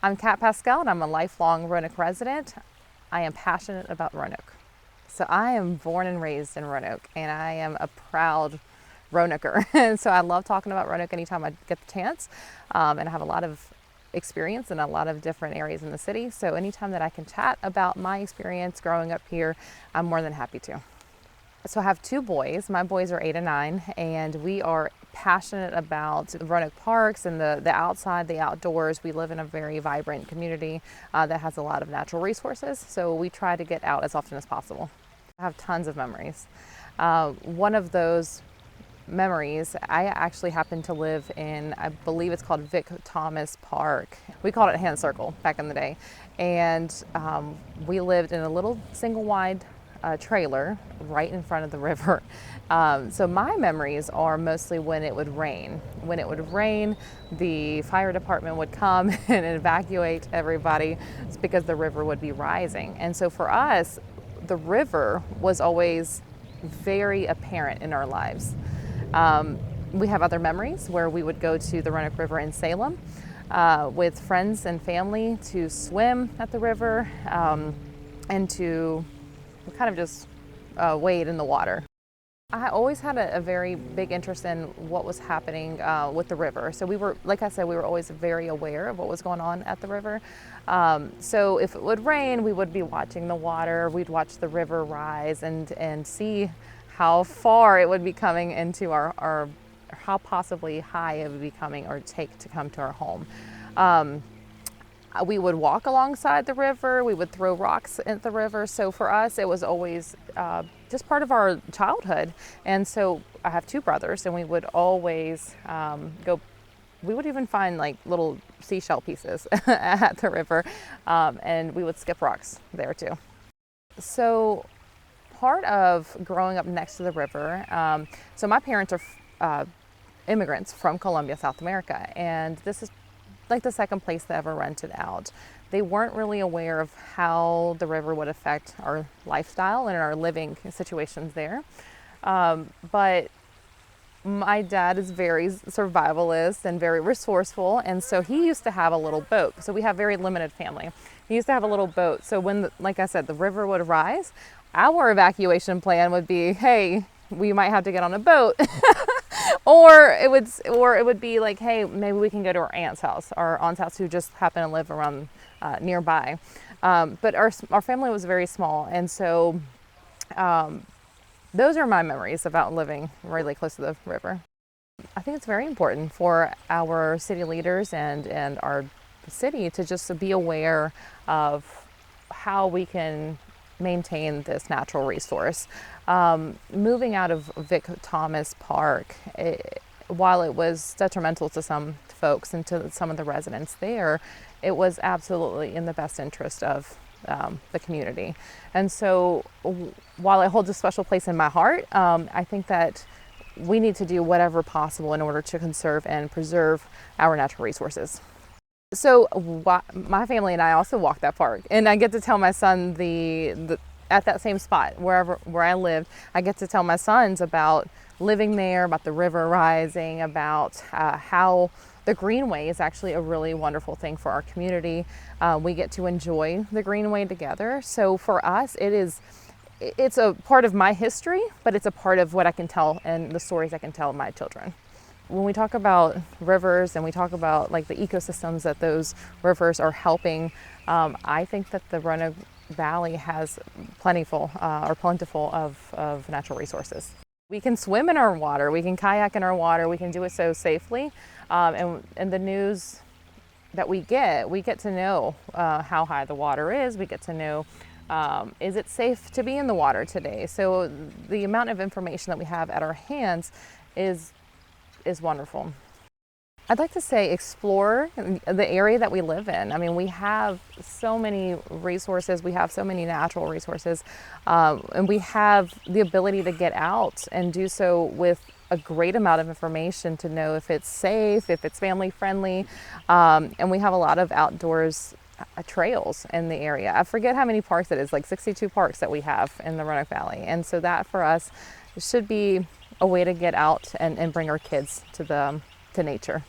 I'm Pascal and I'm a lifelong Roanoke resident. I am passionate about Roanoke. So I am born and raised in Roanoke and I am a proud Roanoker. And so I love talking about Roanoke anytime I get the chance. And I have a lot of experience in a lot of different areas in the city. So anytime that I can chat about my experience growing up here, I'm more than happy to. So I have two boys. My boys are 8 and 9, and we are passionate about Roanoke parks and the outside, the outdoors. We live in a very vibrant community that has a lot of natural resources, so we try to get out as often as possible. I have tons of memories. One of those memories, I actually happened to live in, I believe it's called Vic Thomas Park. We called it Hand Circle back in the day, and we lived in a little single wide trailer right in front of the river. So my memories are mostly when it would rain. When it would rain, the fire department would come and evacuate everybody because the river would be rising. And so for us, the river was always very apparent in our lives. We have other memories where we would go to the Roanoke River in Salem with friends and family to swim at the river and to kind of just wade in the water. I always had a very big interest in what was happening with the river. So we were, like I said, we were always very aware of what was going on at the river. So if it would rain, we would be watching the water. We'd watch the river rise and see how far it would be coming into our how possibly high it would be coming or take to come to our home. We would walk alongside the river, we would throw rocks at the river. So for us, it was always just part of our childhood. And so I have two brothers, and we would always we would even find like little seashell pieces at the river, and we would skip rocks there too. So part of growing up next to the river, so my parents are immigrants from Colombia, South America, and this is like the second place they ever rented out. They weren't really aware of how the river would affect our lifestyle and our living situations there. But my dad is very survivalist and very resourceful, and so he used to have a little boat. So we have very limited family. He used to have a little boat. So when, like I said, the river would rise, our evacuation plan would be, hey, we might have to get on a boat. Or it would be like, hey, maybe we can go to our aunt's house, our aunt's house, who just happened to live around nearby. But our family was very small, and so those are my memories about living really close to the river. I think it's very important for our city leaders and our city to just be aware of how we can maintain this natural resource. Moving out of Vic Thomas Park, while it was detrimental to some folks and to some of the residents there, it was absolutely in the best interest of the community. And so while it holds a special place in my heart, I think that we need to do whatever possible in order to conserve and preserve our natural resources. So my family and I also walk that park, and I get to tell my son at that same spot where I lived. I get to tell my sons about living there, about the river rising, about how the greenway is actually a really wonderful thing for our community. We get to enjoy the greenway together. So for us, it's a part of my history, but it's a part of what I can tell and the stories I can tell my children. When we talk about rivers and we talk about like the ecosystems that those rivers are helping, I think that the Roanoke Valley has plentiful of natural resources. We can swim in our water, we can kayak in our water, we can do it so safely. And the news that we get to know how high the water is, we get to know is it safe to be in the water today? So the amount of information that we have at our hands is wonderful. I'd like to say explore the area that we live in. I mean, we have so many resources, we have so many natural resources, and we have the ability to get out and do so with a great amount of information to know if it's safe, if it's family friendly, and we have a lot of outdoors trails in the area. I forget how many parks it is, like 62 parks that we have in the Roanoke Valley. And so that for us should be a way to get out and bring our kids to nature.